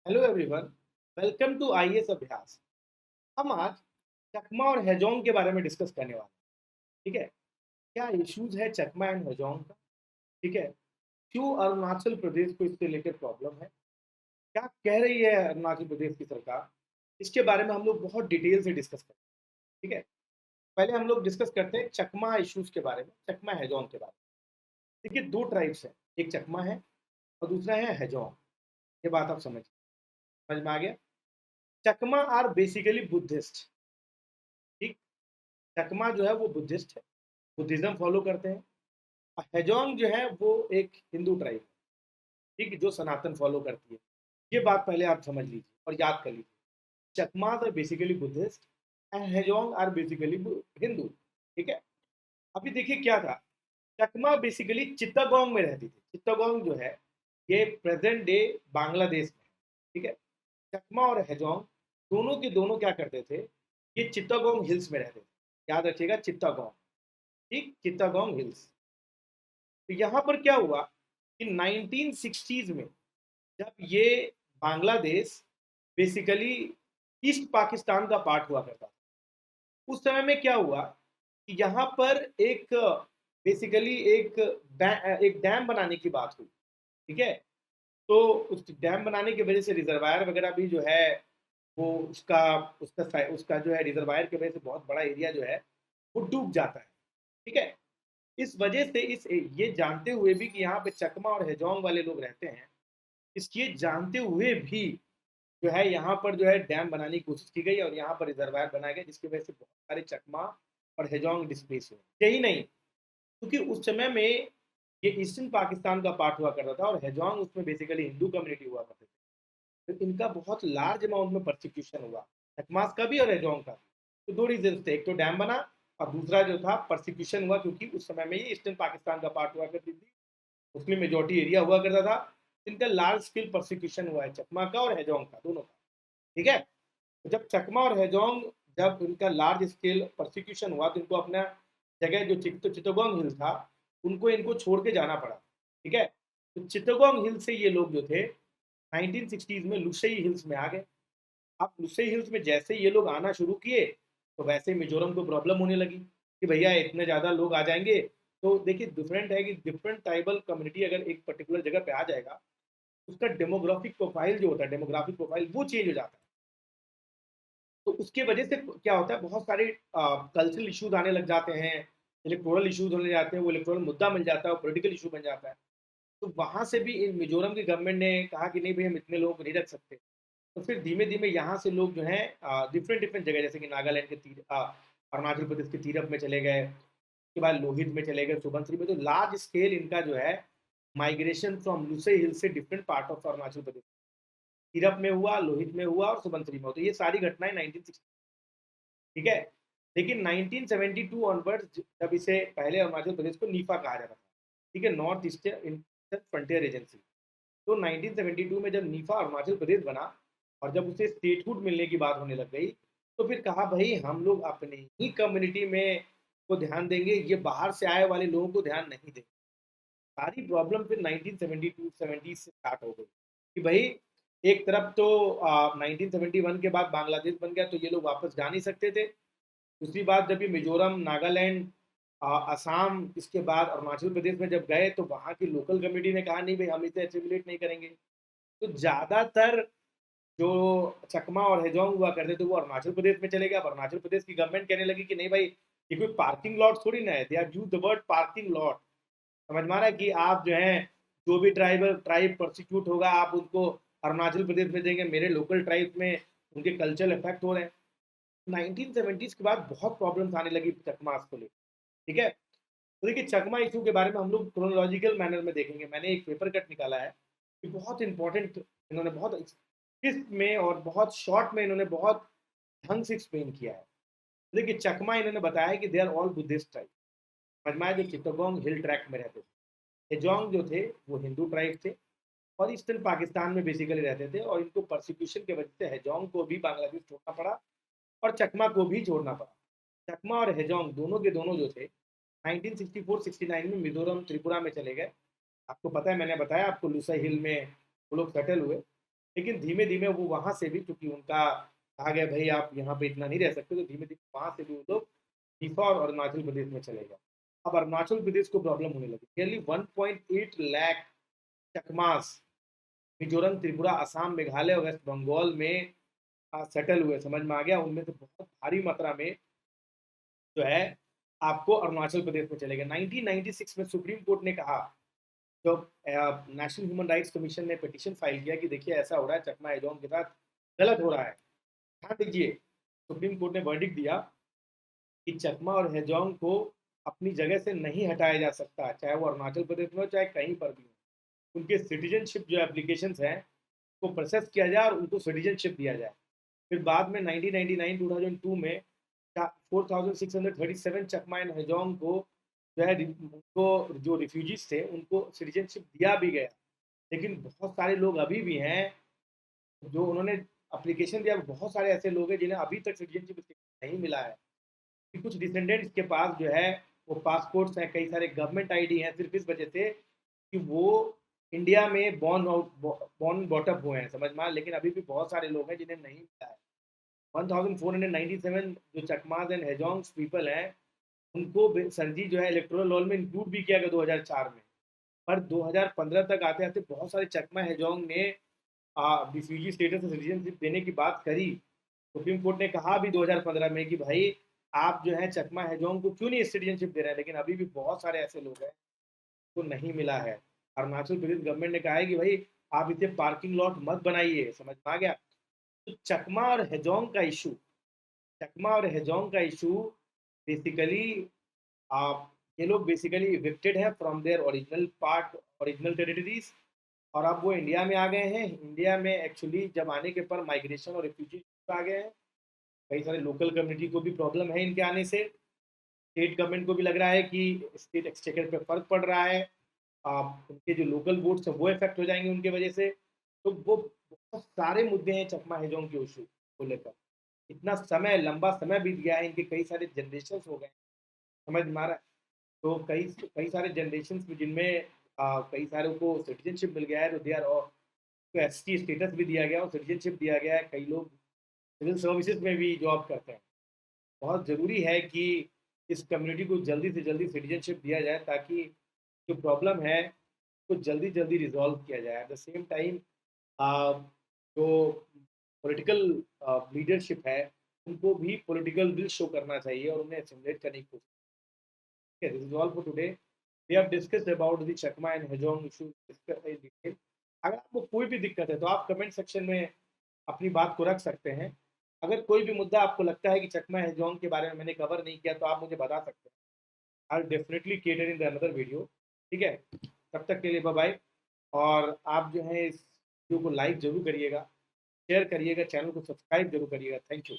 Hello everyone. Welcome to IAS Abhyas. हम आज चकमा और हेजोंग के बारे में डिस्कस करने वाले हैं। ठीक है। क्या इश्यूज है चकमा एंड हेजोंग का? ठीक है। क्यों अरुणाचल प्रदेश को इससे रिलेटेड प्रॉब्लम है? क्या कह रही है अरुणाचल प्रदेश की सरकार? इसके बारे में हम लोग बहुत डिटेल से डिस्कस करें। ठीक है। पहले हम लोग डिस्कस करते हैं चकमा इश्यूज के बारे में, चकमा हेजोंग के बारे में। देखिए, दो ट्राइब्स हैं, एक चकमा है और दूसरा है हेजोंग। ये बात आप समझ में आ गया? चकमा आर बेसिकली बुद्धिस्ट। ठीक। चकमा जो है वो बुद्धिस्ट है, बुद्धिज्म फॉलो करते हैं। और हेजोंग जो है वो एक हिंदू ट्राइब है, ठीक, जो सनातन फॉलो करती है। ये बात पहले आप समझ लीजिए और याद कर लीजिए। Chakmas are basically Buddhist and Hajong are basically Hindu. ठीक है। अभी देखिए क्या था। चकमा बेसिकली चित्तागोंग में रहती थी। चित्तागोंग जो है ये प्रेजेंट डे बांग्लादेश में है। ठीक है। चकमा और हेजोंग दोनों के दोनों क्या करते थे, ये चित्तागोंग हिल्स में रहते थे। याद रखिएगा, चित्तागोंग। ठीक, चित्तागोंग हिल्स। तो यहाँ पर क्या हुआ कि 1960s में जब ये बांग्लादेश बेसिकली ईस्ट पाकिस्तान का पार्ट हुआ करता था, उस समय में क्या हुआ कि यहाँ पर एक बेसिकली एक डैम बनाने की बात हुई। ठीक है। तो उस डैम बनाने की वजह से रिजर्वायर वगैरह भी जो है वो उसका उसका उसका जो है रिजर्वायर की वजह से बहुत बड़ा एरिया जो है वो डूब जाता है। ठीक है। इस वजह से इस ये जानते हुए भी कि यहाँ पे चकमा और हेजोंग वाले लोग रहते हैं, इसलिए जानते हुए भी जो है यहाँ पर जो है डैम बनाने की कोशिश की गई और यहाँ पर रिजर्वायर बनाया गया, जिसकी वजह से बहुत सारे चकमा और हेजोंग डिस्प्लेस हुए। यही नहीं, क्योंकि उस समय में ये ईस्टर्न पाकिस्तान का पार्ट हुआ करता था और हेजोंग उसमें बेसिकली हिंदू कम्युनिटी हुआ करते थे। तो इनका बहुत लार्ज अमाउंट में परसिक्यूशन हुआ, चकमास का भी और हेजोंग का भी। तो दो रीजन थे, एक तो डैम बना और दूसरा जो था परसिक्यूशन हुआ, क्योंकि उस समय में ये ईस्टर्न पाकिस्तान का पार्ट हुआ करती थी, मुस्लिम मेजोरिटी एरिया हुआ करता था। इनका लार्ज स्केल परसिक्यूशन हुआ है चकमा का और हेजोंग का, दोनों का। ठीक है। तो जब चकमा और हेजोंग, जब इनका लार्ज स्केल परसिक्यूशन हुआ तो इनको अपना जगह जो चित्तगोंग हिल था उनको इनको छोड़ के जाना पड़ा। ठीक है। तो चित्तगोंग हिल से ये लोग जो थे 1960s में लुसई हिल्स में आ गए। अब लुसई हिल्स में जैसे ये लोग आना शुरू किए तो वैसे मिजोरम को प्रॉब्लम होने लगी कि भैया इतने ज़्यादा लोग आ जाएंगे। तो देखिए, डिफरेंट है कि डिफरेंट ट्राइबल कम्युनिटी अगर एक पर्टिकुलर जगह पे आ जाएगा, उसका डेमोग्राफिक प्रोफाइल जो होता है, डेमोग्राफिक प्रोफाइल वो चेंज हो जाता है। तो उसके वजह से क्या होता है, बहुत सारे कल्चरल इश्यूज आने लग जाते हैं, इलेक्टोरल इश्यूज होने जाते हैं, वो इलेक्टोरल मुद्दा मिल जाता है, वो पॉलिटिकल इशू बन जाता है। तो वहाँ से भी इन मिजोरम की गवर्नमेंट ने कहा कि नहीं भाई, हम इतने लोगों को नहीं रख सकते। तो फिर धीमे धीमे यहाँ से लोग जो हैं डिफरेंट डिफरेंट जगह, जैसे कि नागालैंड के अरुणाचल प्रदेश के तीरप में चले गए, उसके बाद लोहित में चले गए, सुबनसिरी में। तो लार्ज स्केल इनका जो है माइग्रेशन फ्रॉम लुसई हिल से different part of Arunachal Pradesh, तीरप में हुआ, लोहित में हुआ और सुबनसिरी में हुआ। तो ये सारी घटनाएं 1960। ठीक है। लेकिन 1972 ऑनवर्ड्स, जब इसे पहले अरुणाचल प्रदेश को नीफा कहा जाता था, ठीक है, नॉर्थ ईस्टर्न फ्रंटियर एजेंसी। तो 1972 में जब नीफा अरुणाचल प्रदेश बना और जब उसे स्टेटहुड मिलने की बात होने लग गई, तो फिर कहा भाई हम लोग अपनी ही कम्युनिटी में को ध्यान देंगे, ये बाहर से आए वाले लोगों को ध्यान नहीं देंगे। सारी प्रॉब्लम फिर 1972 70 से स्टार्ट हो गई कि भाई एक तरफ तो 1971 के बाद बांग्लादेश बन गया तो ये लोग वापस जा नहीं सकते थे। दूसरी बात, जब ये मिजोरम, नागालैंड, असम, इसके बाद अरुणाचल प्रदेश में जब गए तो वहाँ की लोकल कम्युनिटी ने कहा नहीं भाई, हम इसे एसिमिलेट नहीं करेंगे। तो ज़्यादातर जो चकमा और हेजोंग हुआ करते थे वो अरुणाचल प्रदेश में चले गए। अब अरुणाचल प्रदेश की गवर्नमेंट कहने लगी कि नहीं भाई, ये कोई पार्किंग लॉट थोड़ी ना है, they are use the word parking lot. समझ में आ रहा है कि आप जो है, जो भी ट्राइब प्रोसिक्यूट होगा आप उनको अरुणाचल प्रदेश में देंगे, मेरे लोकल ट्राइब में उनके कल्चरल इफेक्ट हो रहे हैं। 1970s के बाद बहुत प्रॉब्लम्स आने लगी चकमास को लेकर। ठीक है। तो देखिए, चकमा इशू के बारे में हम लोग क्रोनोलॉजिकल मैनर में देखेंगे। मैंने एक पेपर कट निकाला है कि बहुत इंपॉर्टेंट, इन्होंने बहुत क्रिस्प में और बहुत शॉर्ट में इन्होंने बहुत ढंग से एक्सप्लेन किया है। देखिए, चकमा इन्होंने बताया कि they are all Buddhist tribe. समझ जो चित्तगोंग हिल ट्रैक में रहते थे। हेजोंग जो थे वो हिंदू ट्राइब थे और ईस्टर्न पाकिस्तान में बेसिकली रहते थे, और इनको परसिक्यूशन की वजह से हेजोंग को भी बांग्लादेश छोड़ना पड़ा और चकमा को भी छोड़ना पड़ा। चकमा और हेजोंग दोनों के दोनों जो थे 1964-69 में मिजोरम, त्रिपुरा में चले गए। आपको पता है, मैंने बताया आपको, लुसाई हिल में वो लोग सेटल हुए। लेकिन धीमे धीमे वो वहां से भी, क्योंकि उनका कहा गया भाई आप यहाँ पे इतना नहीं रह सकते, तो धीमे धीमे वहां से भी वो लोग दीफा और अरुणाचल प्रदेश में चले गए। अब अरुणाचल प्रदेश को प्रॉब्लम होने लगी। नियरली 1.8 लाख चकमास मिजोरम, त्रिपुरा, असम, मेघालय और वेस्ट बंगाल में सेटल हुए, समझ में आ गया। उनमें से बहुत भारी मात्रा में जो है आपको अरुणाचल प्रदेश में चले गए। 1996 में सुप्रीम कोर्ट ने कहा, जब नेशनल ह्यूमन राइट्स कमीशन ने पिटीशन फाइल किया कि देखिए ऐसा हो रहा है, चकमा एजोंग के साथ गलत हो रहा है, ध्यान दीजिए। सुप्रीम कोर्ट ने वर्डिक्ट दिया कि चकमा और हेजोंग को अपनी जगह से नहीं हटाया जा सकता, चाहे वो अरुणाचल प्रदेश में हो चाहे कहीं पर भी हो। उनके सिटीजनशिप जो एप्लीकेशन हैं को प्रोसेस किया जाए और उनको सिटीजनशिप दिया जाए। फिर बाद में 1999-2002 में 4637 चकमा एंड हेजोंग को जो है उनको जो रिफ्यूजीज थे उनको सिटीजनशिप दिया भी गया। लेकिन बहुत सारे लोग अभी भी हैं जो उन्होंने एप्लीकेशन दिया, बहुत सारे ऐसे लोग हैं जिन्हें अभी तक सिटीजनशिप नहीं मिला है। कुछ डिसेंडेंट्स के पास जो है वो पासपोर्ट्स हैं, कई सारे गवर्नमेंट आईडी हैं, सिर्फ इस वजह से कि वो इंडिया में बॉर्न बॉटअप हुए हैं, समझ में। लेकिन अभी भी बहुत सारे लोग हैं जिन्हें नहीं मिला है। 1497 जो चकमास एंड हेजोंग्स पीपल हैं उनको सर जी जो है इलेक्टोरल रोल में इंक्लूड भी किया गया 2004 में। पर 2015 तक आते आते बहुत सारे चकमा हेजोंग ने रिफ्यूजी स्टेटस और सिटीजनशिप देने की बात करी। सुप्रीम कोर्ट ने कहा भी 2015 में कि भाई आप जो है चकमा हेजोंग को क्यों नहीं सिटीजनशिप दे रहे हैं, लेकिन अभी भी बहुत सारे ऐसे लोग हैं को नहीं मिला है। अरुणाचल प्रदेश गवर्नमेंट ने कहा है कि भाई आप इसे पार्किंग लॉट मत बनाइए, समझ में आ गया। तो चकमा और हेजोंग का इशू, चकमा और हेजोंग का इशू बेसिकली आप ये लोग बेसिकली इविक्टेड है from their original part, original territories, और अब वो इंडिया में आ गए हैं। इंडिया में एक्चुअली जब आने के पर माइग्रेशन और रिफ्यूजी आ गए हैं, कई सारे लोकल कम्युनिटी को भी प्रॉब्लम है इनके आने से। स्टेट गवर्नमेंट को भी लग रहा है कि स्टेट एक्सचेकर पे फर्क पड़ रहा है, उनके जो लोकल वोट्स हैं वो इफेक्ट हो जाएंगे उनके वजह से। तो वो बहुत सारे मुद्दे हैं चकमा हेजोंग के इशू को लेकर। इतना समय, लंबा समय बीत गया है, इनके कई सारे जनरेशन हो गए, समझ में आ रहा है। तो कई कई सारे जनरेशन जिनमें कई सारे को सिटीजनशिप मिल गया है, तो दे आर तो एस टी स्टेटस भी दिया गया और सिटीजनशिप दिया गया है। कई लोग सिविल सर्विसेज में भी जॉब करते हैं। बहुत ज़रूरी है कि इस कम्युनिटी को जल्दी से जल्दी सिटीजनशिप दिया जाए ताकि जो प्रॉब्लम है उसको जल्दी जल्दी रिजॉल्व किया जाए। एट द सेम टाइम जो पॉलिटिकल लीडरशिप है उनको भी पॉलिटिकल विल शो करना चाहिए और उन्हें एसिमुलेट करने की कोशिश। Okay, this is all for today. We have discussed about the Chakma and Hejong issue in detail. अगर आपको कोई भी दिक्कत है तो आप कमेंट सेक्शन में अपनी बात को रख सकते हैं। अगर कोई भी मुद्दा आपको लगता है कि चकमा हेजोंग के बारे में मैंने कवर नहीं किया तो आप मुझे बता सकते हैं। I will definitely cater in the another video. ठीक है, तब तक के लिए बाय बाय। और आप जो है इस वीडियो को लाइक जरूर करिएगा, शेयर करिएगा, चैनल को सब्सक्राइब जरूर करिएगा। Thank you.